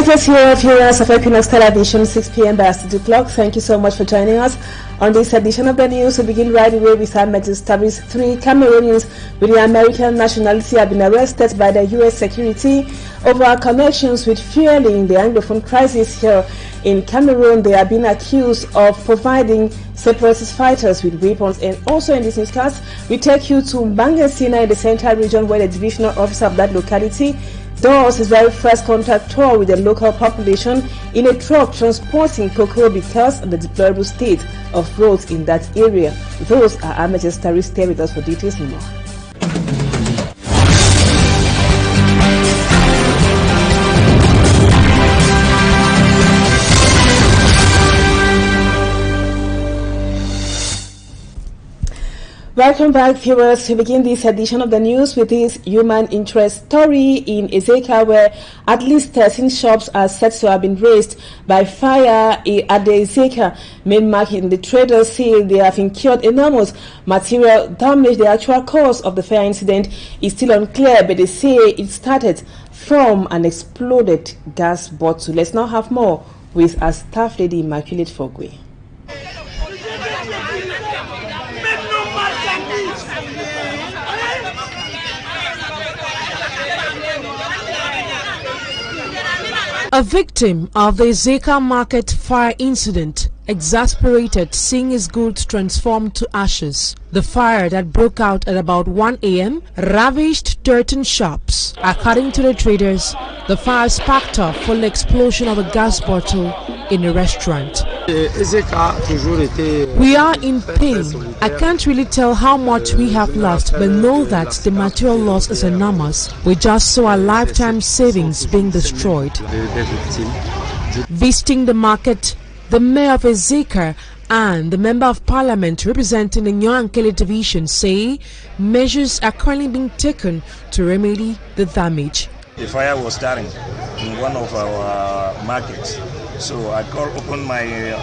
Thanks here, viewers of Equinoxe Television, 6 p.m. by 2 o'clock. Thank you so much for joining us on this edition of the news. We begin right away with our magistrates. 3 Cameroonians with the American nationality have been arrested by the U.S. security over connections with fueling the Anglophone crisis here in Cameroon. They have been accused of providing separatist fighters with weapons. And also in this newscast, we take you to Bangasina in the central region, where the divisional officer of that locality does his very first contact tour with the local population in a truck transporting cocoa because of the deplorable state of roads in that area. Those are our magistrates. Stay with us for details and more. Welcome back, viewers. We begin this edition of the news with this human interest story in Ezeka, where at least 13 shops are said to have been razed by fire at the Ezeka main market. The traders say they have incurred enormous material damage. The actual cause of the fire incident is still unclear, but they say it started from an exploded gas bottle. Let's now have more with our staff lady, Immaculate Fogwe. A victim of the Ezeka market fire incident, exasperated seeing his goods transformed to ashes. The fire that broke out at about 1 a.m. ravaged 13 shops. According to the traders, the fire sparked off from the explosion of a gas bottle in a restaurant. We are in pain. I can't really tell how much we have lost, but know that the material loss is enormous. We just saw our lifetime savings being destroyed. Visiting the market, the mayor of Ezeka and the member of parliament representing the Nyoankele division say measures are currently being taken to remedy the damage. The fire was starting in one of our markets, so I called upon my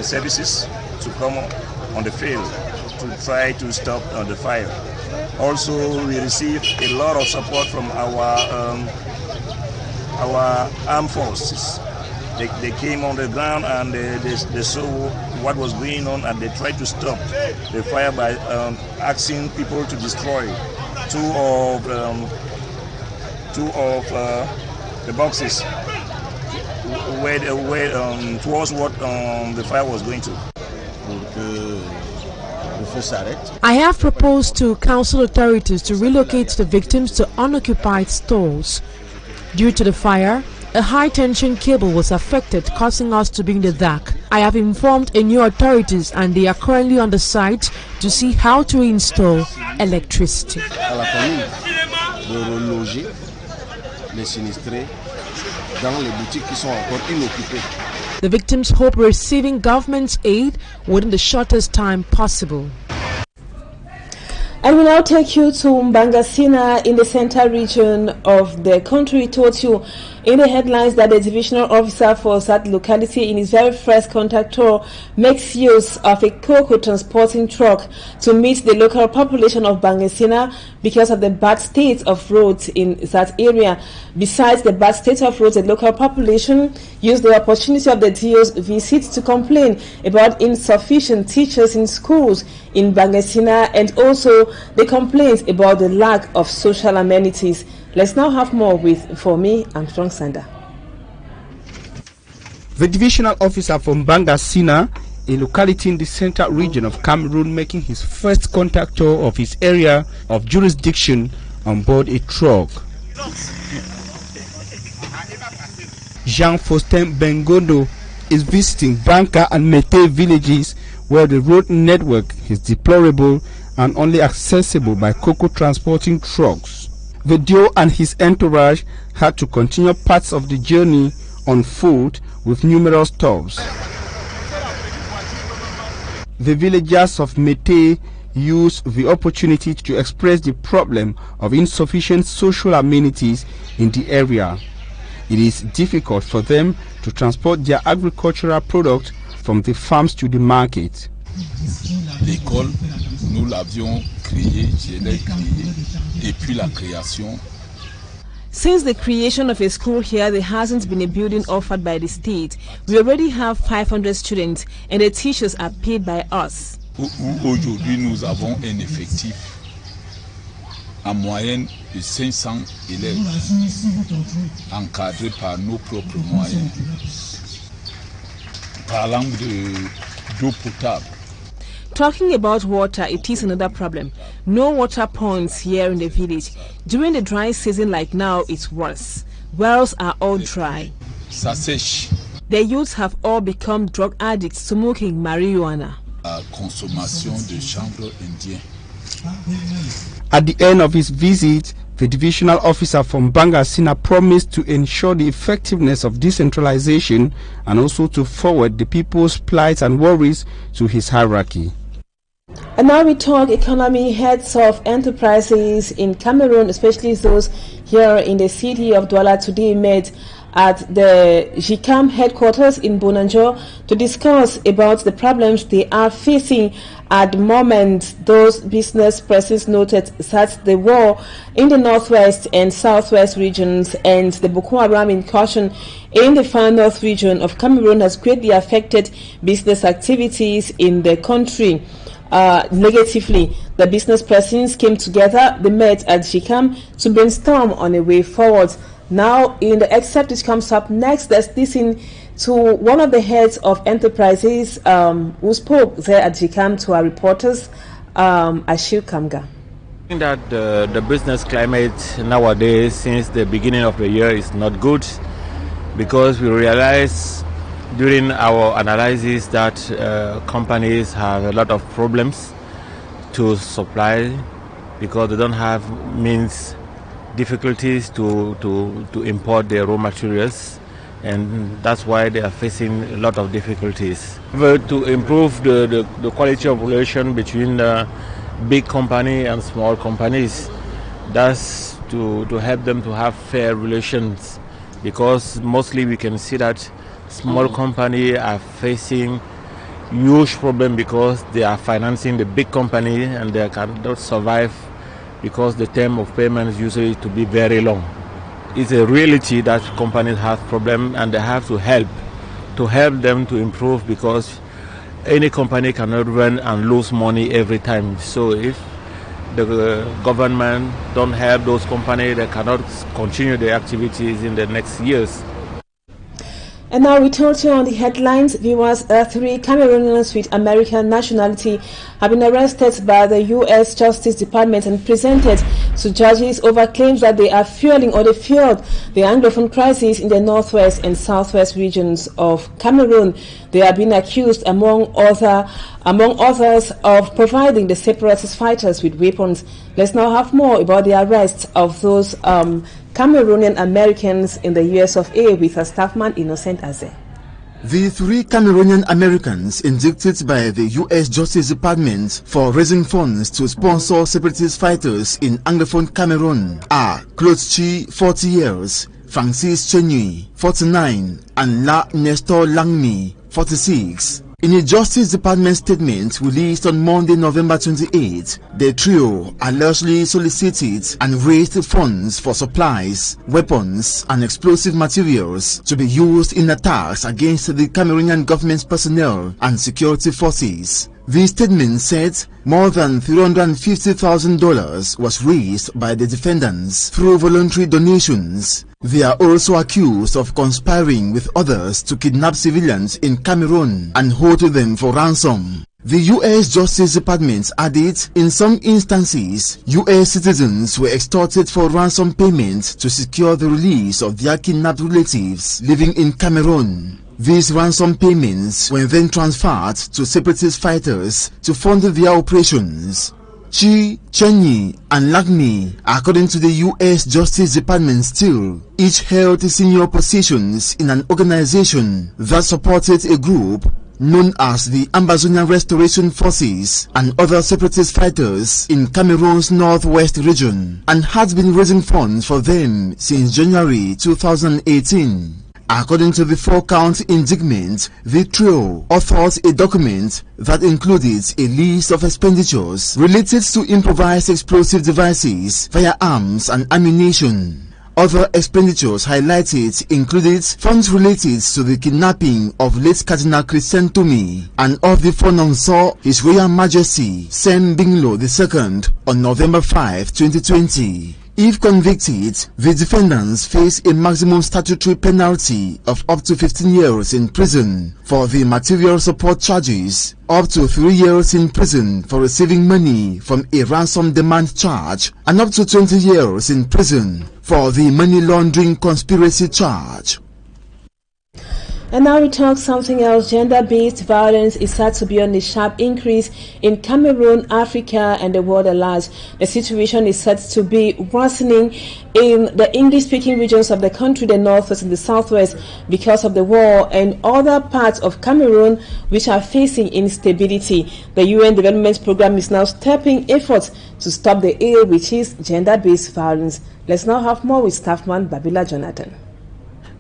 services to come on the field to try to stop the fire. Also, we received a lot of support from our armed forces. They came on the ground and they saw what was going on, and they tried to stop the fire by asking people to destroy two of the boxes towards what the fire was going to. I have proposed to council authorities to relocate the victims to unoccupied stores. Due to the fire, a high-tension cable was affected, causing us to be in the dark. I have informed new authorities and they are currently on the site to see how to install electricity. The victims hope receiving government's aid within the shortest time possible. I will now take you to Bangasina in the central region of the country. Told you in the headlines that the divisional officer for that locality in his very first contact tour makes use of a cocoa transporting truck to meet the local population of Bangasina because of the bad state of roads in that area. Besides the bad state of roads, the local population used the opportunity of the DO's visit to complain about insufficient teachers in schools in Bangasina and also the complaints about the lack of social amenities. Let's now have more with For Me Armstrong Sander. The divisional officer from Bangasina, a locality in the central region of Cameroon, making his first contact tour of his area of jurisdiction on board a truck. Jean-Faustin Bengondo is visiting Banka and Mete villages where the road network is deplorable and only accessible by cocoa transporting trucks. Video and his entourage had to continue parts of the journey on foot with numerous stops. The villagers of Mete used the opportunity to express the problem of insufficient social amenities in the area. It is difficult for them to transport their agricultural products from the farms to the market. L'école, nous l'avions créée, je l'ai créée depuis la création. Since the creation of a school here, there hasn't been a building offered by the state. We already have 500 students and the teachers are paid by us. Aujourd'hui, nous avons un effectif en moyenne de 500 élèves encadrés par nos propres moyens. Parlant d'eau potable. Talking about water, it is another problem. No water points here in the village. During the dry season like now, it's worse. Wells are all dry. Ça sèche. The youths have all become drug addicts, smoking marijuana. La consommation de chanvre indien. At the end of his visit, the divisional officer from Bangasina promised to ensure the effectiveness of decentralization and also to forward the people's plight and worries to his hierarchy. And now we talk economy. Heads of enterprises in Cameroon, especially those here in the city of Douala, today met at the GICAM headquarters in Bonanjo to discuss about the problems they are facing at the moment. Those business persons noted that the war in the northwest and southwest regions and the Boko Haram incursion in the far north region of Cameroon has greatly affected business activities in the country. Negatively, the business persons came together. They met at GICAM to brainstorm on a way forward. Now, in the excerpt which comes up next, let's listen to one of the heads of enterprises who spoke there at GICAM to our reporters, Ashil Kamga. I think that the business climate nowadays, since the beginning of the year, is not good, because we realize during our analysis that companies have a lot of problems to supply because they don't have means, difficulties to import their raw materials, and that's why they are facing a lot of difficulties. To improve the quality of relation between big company and small companies, that's to help them to have fair relations, because mostly we can see that small companies are facing huge problem because they are financing the big company and they cannot survive because the term of payment is usually to be very long. It's a reality that companies have problems and they have to help them to improve, because any company cannot run and lose money every time. So if the government don't help those companies, they cannot continue their activities in the next years. And now we told you on the headlines, viewers, 3 Cameroonians with American nationality have been arrested by the U.S. Justice Department and presented to judges over claims that they are fueling or they fueled the Anglophone crisis in the northwest and southwest regions of Cameroon. They are being accused, among others, of providing the separatist fighters with weapons. Let's now have more about the arrest of those Cameroonian Americans in the US of A with a staffman Innocent Aze. The 3 Cameroonian Americans indicted by the U.S. Justice Department for raising funds to sponsor separatist fighters in Anglophone Cameroon are Claude Chi, 40 years, Francis Chenui, 49, and La Nestor Langmi, 46. In a Justice Department statement released on Monday, November 28, the trio allegedly solicited and raised funds for supplies, weapons, and explosive materials to be used in attacks against the Cameroonian government's personnel and security forces. The statement said more than $350,000 was raised by the defendants through voluntary donations. They are also accused of conspiring with others to kidnap civilians in Cameroon and hold them for ransom. The U.S. Justice Department added, in some instances, U.S. citizens were extorted for ransom payment to secure the release of their kidnapped relatives living in Cameroon. These ransom payments were then transferred to separatist fighters to fund their operations. Chi, Chenyi, and Lagni, according to the U.S. Justice Department still, each held senior positions in an organization that supported a group known as the Ambazonian Restoration Forces and other separatist fighters in Cameroon's northwest region, and had been raising funds for them since January 2018. According to the 4-count indictment, the trio authored a document that included a list of expenditures related to improvised explosive devices, firearms, and ammunition. Other expenditures highlighted included funds related to the kidnapping of late Cardinal Christian Tumi and of the Fononso His Royal Majesty Sem Binglo II on November 5, 2020. If convicted, the defendants face a maximum statutory penalty of up to 15 years in prison for the material support charges, up to 3 years in prison for receiving money from a ransom demand charge, and up to 20 years in prison for the money laundering conspiracy charge. And now we talk something else. Gender-based violence is said to be on a sharp increase in Cameroon, Africa, and the world at large. The situation is said to be worsening in the English-speaking regions of the country, the northwest and the southwest, because of the war, and other parts of Cameroon which are facing instability. The UN Development Programme is now stepping efforts to stop the ill, which is gender-based violence. Let's now have more with Staffman Babila Jonathan.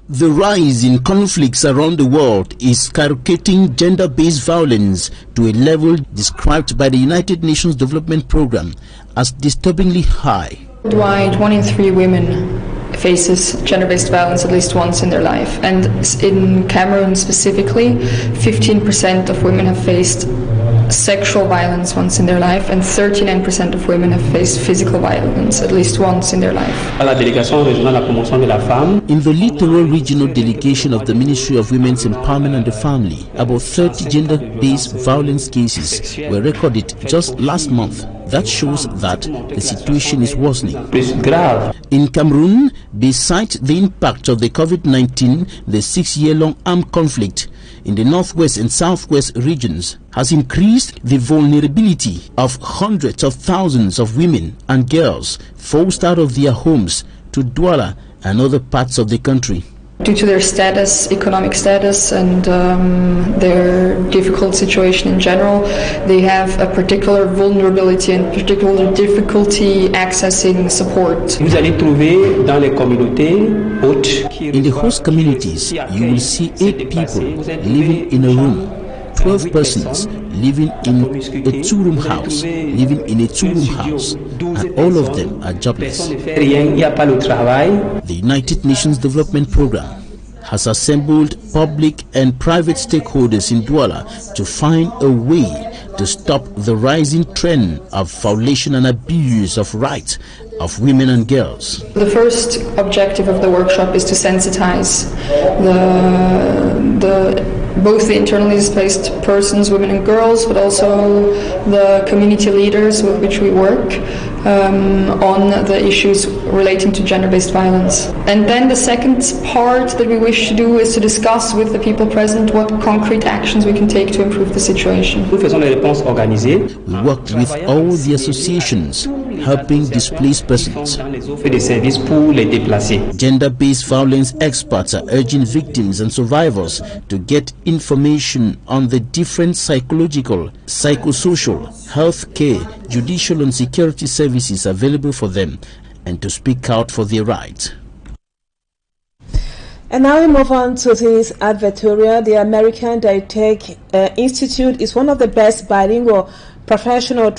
The rise in conflicts around the world is skyrocketing gender-based violence to a level described by the United Nations Development Programme as disturbingly high. Worldwide, 1 in 3 women faces gender-based violence at least once in their life. And in Cameroon specifically, 15% of women have faced sexual violence once in their life, and 39% of women have faced physical violence at least once in their life. In the Littoral Regional Delegation of the Ministry of Women's Empowerment and the Family, about 30 gender-based violence cases were recorded just last month. That shows that the situation is worsening. In Cameroon, besides the impact of the COVID-19, the 6-year-long armed conflict in the northwest and southwest regions has increased the vulnerability of hundreds of thousands of women and girls forced out of their homes to Douala and other parts of the country. Due to their status, economic status, and their difficult situation in general, they have a particular vulnerability and particular difficulty accessing support. In the host communities, you will see 8 people living in a room, 12 persons living in a 2-room house, and all of them are jobless. The United Nations Development Programme has assembled public and private stakeholders in Douala to find a way to stop the rising trend of violation and abuse of rights of women and girls. The first objective of the workshop is to sensitize both the internally displaced persons, women and girls, but also the community leaders with which we work on the issues relating to gender-based violence. And then the second part that we wish to do is to discuss with the people present what concrete actions we can take to improve the situation. We worked with all the associations helping displaced persons. Gender-based violence experts are urging victims and survivors to get information on the different psychological, psychosocial, healthcare, judicial and security services available for them, and to speak out for their rights. And now we move on to this advertorial. The American Dietech Institute is one of the best bilingual professional